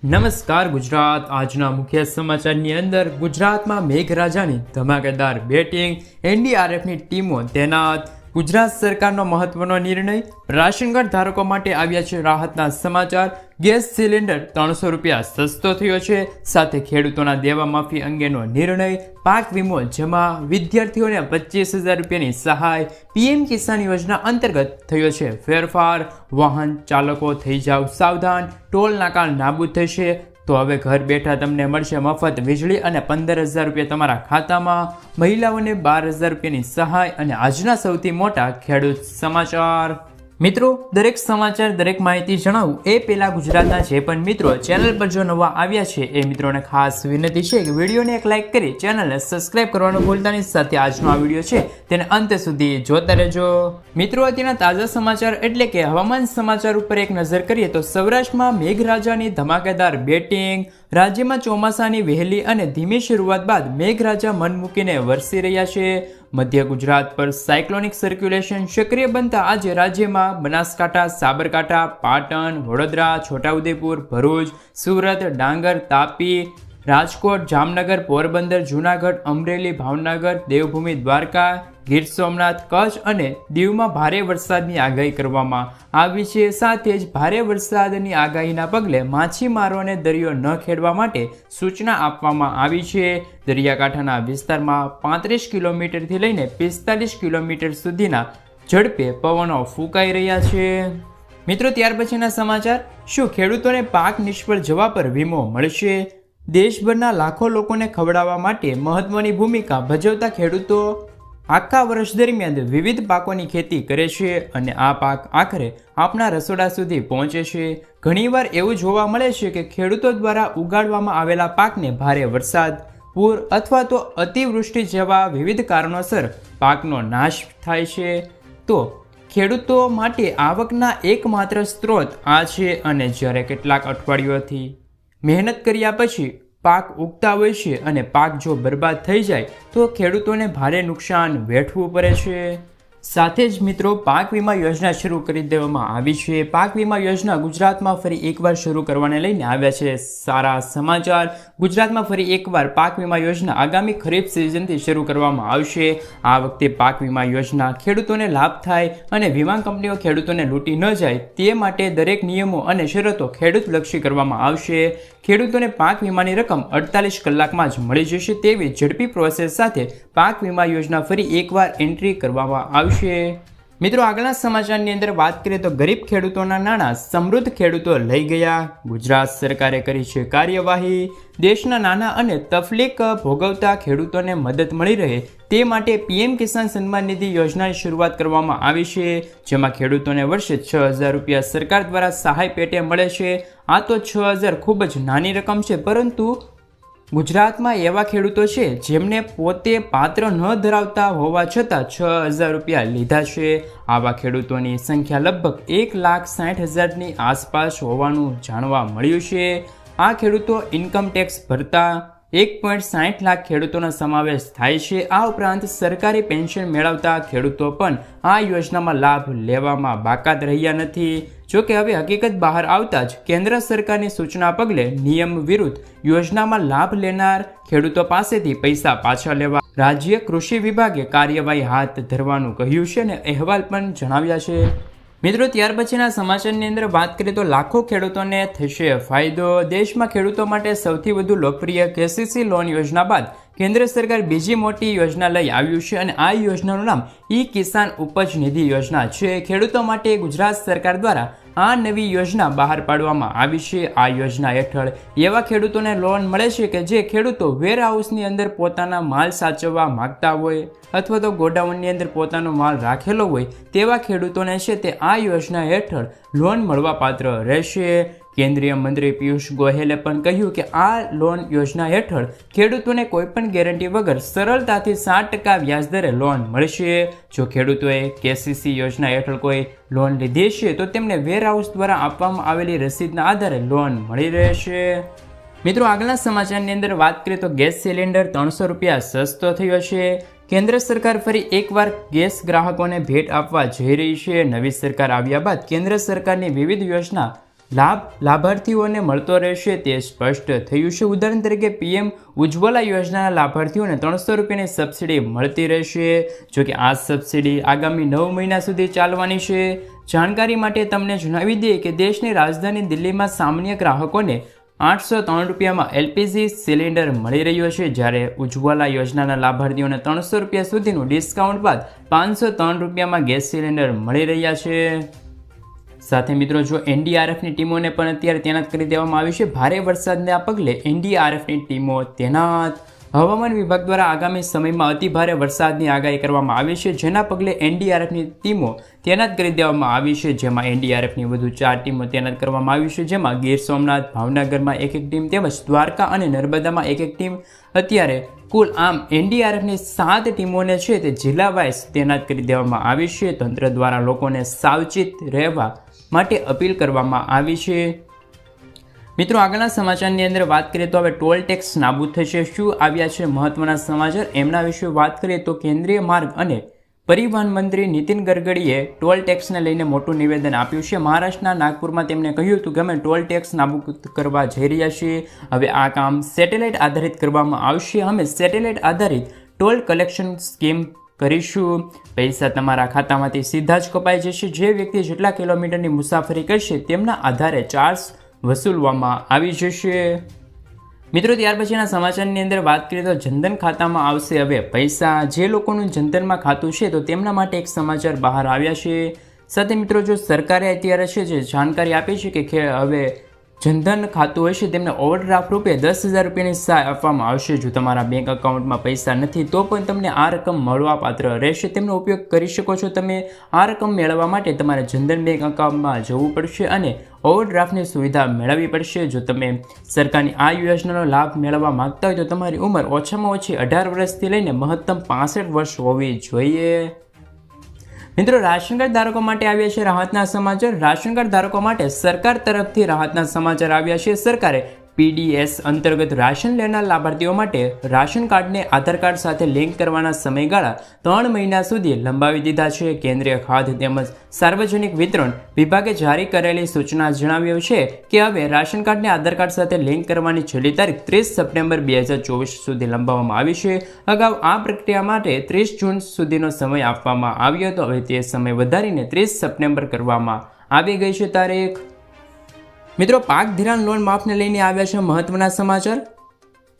નમસ્કાર ગુજરાત। આજના મુખ્ય સમાચારની અંદર ગુજરાતમાં મેઘરાજાની ધમાકેદાર બેટિંગ, એનડીઆરએફની ટીમો તૈનાત, ગુજરાત સરકારનો મહત્વનો નિર્ણય, રાશન કાર્ડ ધારકો માટે આવ્યા છે રાહતના સમાચાર, ગેસ સિલિન્ડર 300 રૂપિયા સસ્તો થયો છે, સાથે ખેડૂતોના દેવા માફી અંગેનો નિર્ણય, પાક વીમો જમા, વિદ્યાર્થીઓને 25,000 રૂપિયાની સહાય, પીએમ કિસાન યોજના અંતર્ગત થયો છે ફેરફાર, વાહન ચાલકો થઈ જાવ સાવધાન, ટોલ નાકા નાબૂદ થશે, તો હવે ઘર બેઠા તમને મળશે મફત વીજળી અને 15,000 રૂપિયા તમારા ખાતામાં, મહિલાઓને 12,000 રૂપિયાની સહાય અને આજના સૌથી મોટા ખેડૂત સમાચાર। મિત્રો, દરેક સમાચાર, દરેક માહિતી જણાવું એ પહેલા ગુજરાતના જે પણ મિત્રો ચેનલ પર જો નવા આવ્યા છે એ મિત્રોને ખાસ વિનંતી છે કે વિડીયોને એક લાઇક કરી ચેનલને સબસ્ક્રાઇબ કરવાનું ભૂલતા નહીં, સાથે આજનો આ વિડીયો છે તેને અંત સુધી જોતા રહેજો। મિત્રો, અત્યારના તાજા સમાચાર એટલે કે હવામાન સમાચાર ઉપર એક નજર કરીએ તો સૌરાષ્ટ્રમાં મેઘરાજાની ધમાકેદાર બેટિંગ, રાજ્યમાં ચોમાસાની વહેલી અને ધીમી શરૂઆત બાદ મેઘરાજા મન મૂકીને વરસી રહ્યા છે। મધ્ય ગુજરાત પર સાયક્લોનિક સર્ક્યુલેશન સક્રિય બનતા આજે રાજ્યમાં બનાસકાંઠા, સાબરકાંઠા, પાટણ, વડોદરા, છોટાઉદેપુર, ભરૂચ, સુરત, ડાંગર, તાપી, રાજકોટ, જામનગર, પોરબંદર, જૂનાગઢ, અમરેલી, ભાવનગર, દેવભૂમિ દ્વારકા, ગીર સોમનાથ, કચ્છ અને દીવમાં ભારે વરસાદની આગાહી કરવામાં આવી છે। સાથે જ ભારે વરસાદની આગાહીના પગલે માછીમારોને દરિયો ન ખેડવા માટે સૂચના આપવામાં આવી છે। દરિયાકાંઠાના વિસ્તારમાં 35 કિલોમીટરથી લઈને 45 કિલોમીટર સુધીના ઝડપે પવનો ફૂંકાઈ રહ્યા છે। મિત્રો, ત્યાર પછીના સમાચાર, શું ખેડૂતોને પાક નિષ્ફળ જવા પર વીમો મળશે? દેશભરના લાખો લોકોને ખવડાવવા માટે મહત્વની ભૂમિકા ભજવતા ખેડૂતો આખા વર્ષ દરમિયાન વિવિધ પાકોની ખેતી કરે છે અને આ પાક આખરે આપણા રસોડા સુધી પહોંચે છે। ઘણીવાર એવું જોવા મળે છે કે ખેડૂતો દ્વારા ઉગાડવામાં આવેલા પાકને ભારે વરસાદ, પૂર અથવા તો અતિવૃષ્ટિ જેવા વિવિધ કારણોસર પાકનો નાશ થાય છે, તો ખેડૂતો માટે આવકના એકમાત્ર સ્ત્રોત આ છે અને જ્યારે કેટલાક અઠવાડિયોથી મહેનત કર્યા પછી પાક ઉગતા હોય છે અને પાક જો બરબાદ થઈ જાય તો ખેડૂતોને ભારે નુકસાન વેઠવું પડે છે। સાથે જ મિત્રો, પાક વીમા યોજના શરૂ કરી દેવામાં આવી છે। પાક વીમા યોજના ગુજરાતમાં ફરી એકવાર શરૂ કરવાને લઈને આવ્યા છે સારા સમાચાર। ગુજરાતમાં ફરી એકવાર પાક વીમા યોજના આગામી ખરીફ સિઝનથી શરૂ કરવામાં આવશે। આ વખતે પાક વીમા યોજના ખેડૂતોને લાભ થાય અને વીમા કંપનીઓ ખેડૂતોને લૂંટી ન જાય તે માટે દરેક નિયમો અને શરતો ખેડૂતલક્ષી કરવામાં આવશે। ખેડૂતોને પાક વીમાની રકમ 48 કલાકમાં જ મળી જશે તેવી ઝડપી પ્રોસેસ સાથે પાક વીમા યોજના ફરી એકવાર એન્ટ્રી કરવામાં આવશે। મિત્રો, આગળના સમાચારની અંદર વાત કરીએ તો ગરીબ ખેડૂતોના નાણાં સમૃદ્ધ ખેડૂતો લઈ ગયા, ગુજરાત સરકારે કરી છે કાર્યવાહી। દેશના નાના અને તકલીફ ભોગવતા ખેડૂતોને મદદ મળી રહે તે માટે પીએમ કિસાન સન્માન નિધિ યોજનાની શરૂઆત કરવામાં આવી છે, જેમાં ખેડૂતોને વર્ષે 6,000 રૂપિયા સરકાર દ્વારા સહાય પેટે મળે છે। આ તો 6,000 ખૂબ જ નાની રકમ છે, પરંતુ ગુજરાતમાં એવા ખેડૂતો છે જેમને પોતે પાત્ર ન ધરાવતા હોવા છતાં 6,000 રૂપિયા લીધા છે। આવા ખેડૂતોની સંખ્યા લગભગ 1,60,000ની આસપાસ હોવાનું જાણવા મળ્યું છે। આ ખેડૂતો ઇન્કમ ટેક્સ ભરતા 1.60 લાખ ખેડૂતોનો સમાવેશ થાય છે। આ ઉપરાંત સરકારી પેન્શન મેળવતા ખેડૂતો પણ આ યોજનામાં લાભ લેવામાં બાકાત રહ્યા નથી। જોકે હવે હકીકત બહાર આવતા જ કેન્દ્ર સરકારની સૂચના પગલે નિયમ વિરુદ્ધ યોજનામાં લાભ લેનાર ખેડૂતો પાસેથી પૈસા પાછા લેવા રાજ્ય કૃષિ વિભાગે કાર્યવાહી હાથ ધરવાનું કહ્યું છે અને અહેવાલ પણ જણાવ્યા છે। મિત્રો, ત્યાર પછીના સમાચારની અંદર વાત કરીએ તો લાખો ખેડૂતોને થશે ફાયદો। દેશમાં ખેડૂતો માટે સૌથી વધુ લોકપ્રિય કેસીસી લોન યોજના બાદ કેન્દ્ર સરકાર બીજી મોટી યોજના લઈ આવ્યું છે અને આ યોજનાનું નામ ઈ કિસાન ઉપજ નિધિ યોજના છે। ખેડૂતો માટે ગુજરાત સરકાર દ્વારા આ નવી યોજના બહાર પાડવામાં આવી છે। આ યોજના હેઠળ એવા ખેડૂતોને લોન મળે છે કે જે ખેડૂતો વેરહાઉસની અંદર પોતાના માલ સાચવવા માંગતા હોય અથવા તો ગોડાઉનની અંદર પોતાનો માલ રાખેલો હોય તેવા ખેડૂતોને છે તે આ યોજના હેઠળ લોન મળવાપાત્ર રહેશે। કેન્દ્રીય મંત્રી પિયુષ ગોયલે પણ કહ્યું કે આ લોન યોજના હેઠળ ખેડૂતોને કોઈપણ ગેરંટી વગર સરળતાથી 7% વ્યાજદરે લોન મળશે। જો ખેડૂતોએ કેસીસી યોજના હેઠળ કોઈ લોન લીધી છે તો તેમને વેરહાઉસ દ્વારા આપવામાં આવેલી રસીદના આધારે લોન મળી રહેશે। મિત્રો, આગળના સમાચારની અંદર વાત કરીએ તો ગેસ સિલિન્ડર 300 રૂપિયા સસ્તો થયો છે। કેન્દ્ર સરકાર ફરી એકવાર ગેસ ગ્રાહકોને ભેટ આપવા જઈ રહી છે। નવી સરકાર આવ્યા બાદ કેન્દ્ર સરકારની વિવિધ યોજના લાભાર્થીઓને મળતો રહેશે તે સ્પષ્ટ થયું છે. ઉદાહરણ તરીકે પીએમ ઉજ્જવલા યોજનાના લાભાર્થીઓને 300 રૂપિયાની સબસિડી મળતી રહેશે. જોકે આ સબસિડી આગામી 9 મહિના સુધી ચાલવાની છે. જાણકારી માટે તમને જણાવી દઈએ કે દેશની રાજધાની દિલ્હીમાં સામાન્ય ગ્રાહકોને 803 રૂપિયામાં એલપીજી સિલિન્ડર મળી રહ્યો છે, જ્યારે ઉજ્જવલા યોજનાના લાભાર્થીઓને 300 રૂપિયા સુધીનું ડિસ્કાઉન્ટ બાદ 503 રૂપિયામાં ગેસ સિલિન્ડર મળી રહ્યા છે. સાથે મિત્રો જો એનડીઆરએફની ટીમોને પણ અત્યારે તૈનાત કરી દેવામાં આવી છે. ભારે વરસાદના પગલે એનડીઆરએફની ટીમો તૈનાત. હવામાન વિભાગ દ્વારા આગામી સમયમાં અતિભારે વરસાદની આગાહી કરવામાં આવી છે, જેના પગલે એનડીઆરએફની ટીમો તૈનાત કરી દેવામાં આવી છે, જેમાં એનડીઆરએફની વધુ 4 ટીમો તૈનાત કરવામાં આવી છે, જેમાં ગીર સોમનાથ, ભાવનગરમાં એક ટીમ તેમજ દ્વારકા અને નર્મદામાં એક ટીમ. અત્યારે કુલ આમ એનડીઆરએફની 7 ટીમોને છે તે જિલ્લા વાઇઝ તૈનાત કરી દેવામાં આવી છે. તંત્ર દ્વારા લોકોને સાવચેત રહેવા માટે અપીલ કરવામાં આવી છે. મિત્રો આગળના સમાચારની અંદર વાત કરીએ તો હવે ટોલ ટેક્સ નાબૂદ થશે. શું આવ્યા છે મહત્વના સમાચાર એમના વિશે વાત કરીએ તો કેન્દ્રીય માર્ગ અને પરિવહન મંત્રી નીતિન ગડકરીએ ટોલ ટેક્સને લઈને મોટું નિવેદન આપ્યું છે. મહારાષ્ટ્રના નાગપુરમાં તેમણે કહ્યું હતું કે અમે ટોલ ટેક્સ નાબૂદ કરવા જઈ રહ્યા છીએ. હવે આ કામ સેટેલાઇટ આધારિત કરવામાં આવશે. અમે સેટેલાઇટ આધારિત ટોલ કલેક્શન સ્કીમ કરીશું. પૈસા તમારા ખાતામાંથી સીધા જ કપાઈ જશે. જે વ્યક્તિ જેટલા કિલોમીટરની મુસાફરી કરશે તેમના આધારે ચાર્જ વસૂલવામાં આવી જશે. મિત્રો ત્યાર પછીના સમાચારની અંદર વાત કરીએ તો જનધન ખાતામાં આવશે હવે પૈસા. જે લોકોનું જનધનમાં ખાતું છે તો તેમના માટે એક સમાચાર બહાર આવ્યા છે. સાથે મિત્રો જો સરકારે અત્યારે છે જે જાણકારી આપી છે કે હવે જનધન ખાતું હશે તેમને ઓવરડ્રાફ્ટ રૂપે 10,000 રૂપિયાની સહાય આપવામાં આવશે. જો તમારા બેંક એકાઉન્ટમાં પૈસા નથી તો પણ તમને આ રકમ મળવાપાત્ર રહેશે. તેમનો ઉપયોગ કરી શકો છો. તમે આ રકમ મેળવવા માટે તમારે જનધન બેંક એકાઉન્ટમાં જવું પડશે અને ઓવરડ્રાફ્ટની સુવિધા મેળવવી પડશે. જો તમે સરકારની આ યોજનાનો લાભ મેળવવા માંગતા હોય તો તમારી ઉંમર ઓછામાં ઓછી 18 વર્ષથી લઈને મહત્તમ 65 વર્ષ હોવી જોઈએ. મિત્રો રાશન કાર્ડ ધારકો માટે આવ્યા છે રાહતના સમાચાર. રાશન કાર્ડ ધારકો માટે સરકાર તરફથી રાહતના સમાચાર આવ્યા છે. સરકારે પીડીએસ અંતર્ગત રાશન લેનાર લાભાર્થીઓ માટે રાશન કાર્ડને આધાર કાર્ડ સાથે લિંક કરવાના સમયગાળા 3 મહિના સુધી લંબાવી દીધા છે. કેન્દ્રીય ખાદ્ય તેમજ સાર્વજનિક વિતરણ વિભાગે જારી કરેલી સૂચના જણાવ્યું છે કે હવે રાશન કાર્ડને આધાર કાર્ડ સાથે લિંક કરવાની છેલ્લી તારીખ 30 સપ્ટેમ્બર 2024 સુધી લંબાવવામાં આવી છે. અગાઉ આ પ્રક્રિયા માટે 30 જૂન સુધીનો સમય આપવામાં આવ્યો હતો. હવે તે સમય વધારીને 30 સપ્ટેમ્બર કરવામાં આવી ગઈ છે તારીખ. મિત્રો પાક ધિરાણ લોન માફને લઈને આવ્યા છે મહત્વના સમાચાર.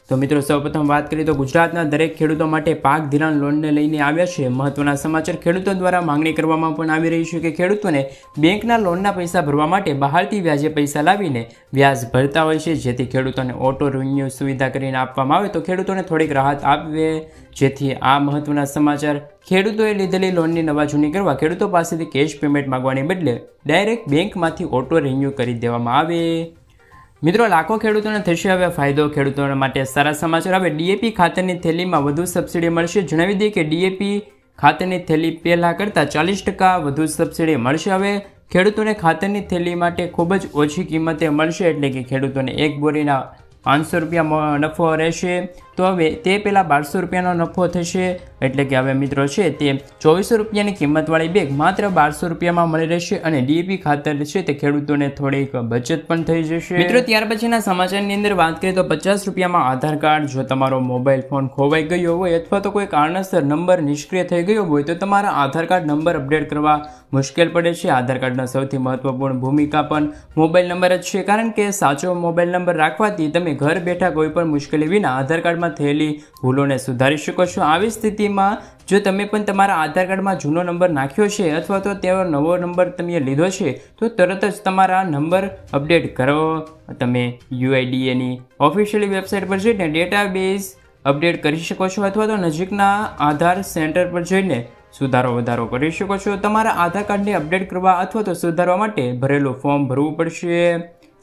તો મિત્રો સૌપ્રથમ વાત કરીએ તો ગુજરાતના દરેક ખેડૂતો માટે પાક ધિરાણ લોનને લઈને આવ્યા છે મહત્વના સમાચાર. ખેડૂતો દ્વારા માંગણી કરવામાં પણ આવી રહી છે કે ખેડૂતોને બેંકના લોનના પૈસા ભરવા માટે બહારથી વ્યાજે પૈસા લાવીને વ્યાજ ભરતા હોય છે. જેથી ખેડૂતોને ઓટો રિન્યુ સુવિધા કરીને આપવામાં આવે તો ખેડૂતોને થોડીક રાહત આપે. જેથી આ મહત્વના સમાચાર. ખેડૂતોએ લીધેલી લોનની નવા જૂની કરવા ખેડૂતો પાસેથી કેશ પેમેન્ટ માંગવાને બદલે ડાયરેક્ટ બેંકમાંથી ઓટો રિન્યુ કરી દેવામાં આવે. મિત્રો લાખો ખેડૂતોને થશે હવે ફાયદો. ખેડૂતો માટે સારા સમાચાર. હવે ડીએપી ખાતરની થેલીમાં વધુ સબસિડી મળશે. જણાવી દઈએ કે ડીએપી ખાતરની થેલી પહેલાં કરતાં 40% વધુ સબસિડી મળશે. હવે ખેડૂતોને ખાતરની થેલી માટે ખૂબ જ ઓછી કિંમતે મળશે. એટલે કે ખેડૂતોને એક બોરીના 500 રૂપિયા નફો રહેશે. તો હવે તે પહેલાં 1200 રૂપિયાનો નફો થશે. એટલે કે હવે મિત્રો છે તે 2400 રૂપિયાની કિંમતવાળી બેગ માત્ર 1200 રૂપિયામાં મળી રહેશે. અને ડીએપી ખાતર છે તે ખેડૂતોને થોડીક બચત પણ થઈ જશે. મિત્રો ત્યાર પછીના સમાચારની અંદર વાત કરીએ તો 50 રૂપિયામાં આધાર કાર્ડ. જો તમારો મોબાઈલ ફોન ખોવાઈ ગયો હોય અથવા તો કોઈ કારણસર નંબર નિષ્ક્રિય થઈ ગયો હોય તો તમારા આધાર કાર્ડ નંબર અપડેટ કરવા મુશ્કેલ પડે છે. આધાર કાર્ડનો સૌથી મહત્વપૂર્ણ ભૂમિકા પણ મોબાઈલ નંબર જ છે. કારણ કે સાચો મોબાઈલ નંબર રાખવાથી તમે ઘર બેઠા કોઈ પણ મુશ્કેલી વિના આધાર કાર્ડમાં થયેલી ભૂલોને સુધારી શકો છો. આવી સ્થિતિમાં જો તમે પણ તમારા આધાર કાર્ડમાં જૂનો નંબર નાખ્યો છે અથવા તો તેનો નવો નંબર તમે લીધો છે તો તરત જ તમારા નંબર અપડેટ કરો. તમે યુઆઈડીએની ઓફિશિયલી વેબસાઇટ પર જઈને ડેટાબેઝ અપડેટ કરી શકો છો અથવા તો નજીકના આધાર સેન્ટર પર જઈને સુધારો વધારો કરી શકો છો. તમારા આધાર કાર્ડને અપડેટ કરવા અથવા તો સુધારવા માટે ભરેલું ફોર્મ ભરવું પડશે.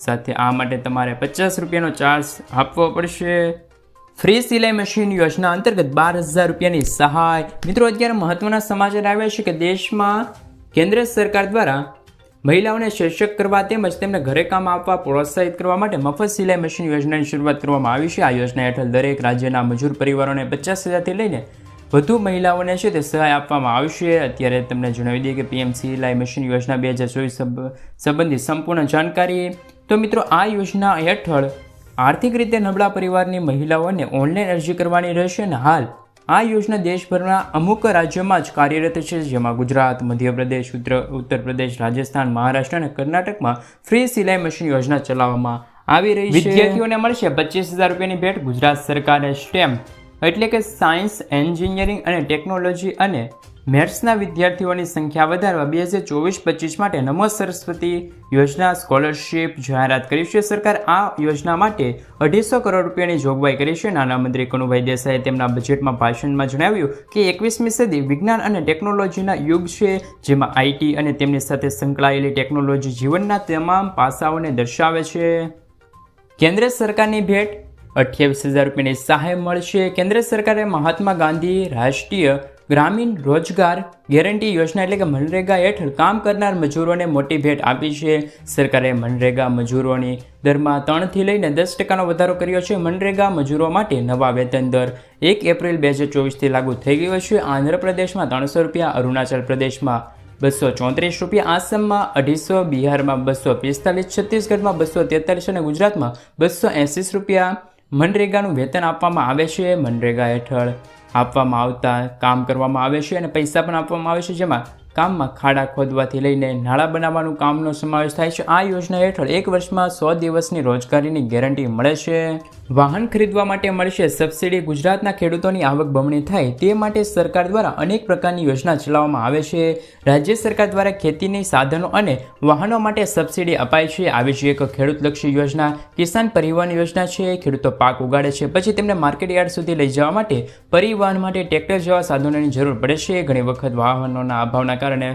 સાથે આ માટે તમારે 50 રૂપિયાનો ચાર્જ આપવો પડશે. ફ્રી સિલાઈ મશીન યોજના અંતર્ગત 12,000 રૂપિયાની સહાય. મિત્રો અત્યારે મહત્વના સમાચાર આવ્યા છે કે દેશમાં કેન્દ્ર સરકાર દ્વારા મહિલાઓને સશક્ત કરવા તેમજ તેમને ઘરે કામ આપવા પ્રોત્સાહિત કરવા માટે મફત સિલાઈ મશીન યોજનાની શરૂઆત કરવામાં આવી છે. આ યોજના હેઠળ દરેક રાજ્યના મજૂર પરિવારોને 50,000થી લઈને વધુ મહિલાઓને છે તે સહાય આપવામાં આવશે. અત્યારે તમને જણાવી દઈએ કે PM સિલાઈ મશીન યોજના 2024 સંબંધિત સંપૂર્ણ જાણકારી. તો મિત્રો, આ યોજના હેઠળ આર્થિક રીતે નબળા પરિવારની મહિલાઓને ઓનલાઈન અરજી કરવાની રહેશે અને હાલ આ યોજના દેશભરના અમુક રાજ્યોમાં જ કાર્યરત છે, જેમાં ગુજરાત, મધ્યપ્રદેશ, ઉત્તર પ્રદેશ, રાજસ્થાન, મહારાષ્ટ્ર અને કર્ણાટકમાં ફ્રી સિલાઈ મશીન યોજના ચલાવવામાં આવી રહી છે. વિદ્યાર્થીઓને મળશે 25,000 રૂપિયાની ભેટ. ગુજરાત સરકારે સ્ટેમ એટલે કે સાયન્સ, એન્જિનિયરિંગ અને ટેકનોલોજી અને મેથ્સના વિદ્યાર્થીઓની સંખ્યા વધારવા 2024-25 માટે નમો સરસ્વતી યોજના સ્કોલરશિપ જાહેરાત કરી છે. સરકાર આ યોજના માટે 250 કરોડ રૂપિયાની જોગવાઈ કરી છે. નાણામંત્રી કનુભાઈ દેસાઈએ તેમના બજેટમાં ભાષણમાં જણાવ્યું કે 21મી સદી વિજ્ઞાન અને ટેકનોલોજીના યુગ છે, જેમાં IT અને તેમની સાથે સંકળાયેલી ટેકનોલોજી જીવનના તમામ પાસાઓને દર્શાવે છે. કેન્દ્ર સરકારની ભેટ 28,000 રૂપિયાની સહાય મળશે. કેન્દ્ર સરકારે મહાત્મા ગાંધી રાષ્ટ્રીય ગ્રામીણ રોજગાર ગેરંટી યોજના એટલે કે મનરેગા હેઠળ કામ કરનાર મજૂરોને મોટી ભેટ આપી છે. સરકારે મનરેગા મજૂરોની દરમાં 3થી લઈને 10% વધારો કર્યો છે. મનરેગા મજૂરો માટે નવા વેતન દર 1 એપ્રિલ 2024થી લાગુ થઈ ગયો છે. આંધ્રપ્રદેશમાં 300 રૂપિયા, અરુણાચલ પ્રદેશમાં 234 રૂપિયા, આસામમાં 250, બિહારમાં 245, છત્તીસગઢમાં 243 અને ગુજરાતમાં 280 રૂપિયા મનરેગાનું વેતન આપવામાં આવે છે. મનરેગા હેઠળ આપવામાં આવતા કામ કરવામાં આવે છે અને પૈસા પણ આપવામાં આવે છે, જેમાં કામમાં ખાડા ખોદવાથી લઈને નાળા બનાવવાનું કામનો સમાવેશ થાય છે. આ યોજના હેઠળ 1 વર્ષમાં 100 દિવસની રોજગારીની ગેરંટી મળે છે. વાહન ખરીદવા માટે મળશે સબસિડી. ગુજરાતના ખેડૂતોની આવક બમણી થાય તે માટે સરકાર દ્વારા અનેક પ્રકારની યોજના ચલાવવામાં આવે છે. રાજ્ય સરકાર દ્વારા ખેતીની સાધનો અને વાહનો માટે સબસિડી અપાય છે. આવી જ એક ખેડૂતલક્ષી યોજના કિસાન પરિવહન યોજના છે. ખેડૂતો પાક ઉગાડે છે, પછી તેમને માર્કેટ યાર્ડ સુધી લઈ જવા માટે પરિવહન માટે ટ્રેક્ટર જેવા સાધનોની જરૂર પડે છે. ઘણી વખત વાહનોના અભાવના કારણે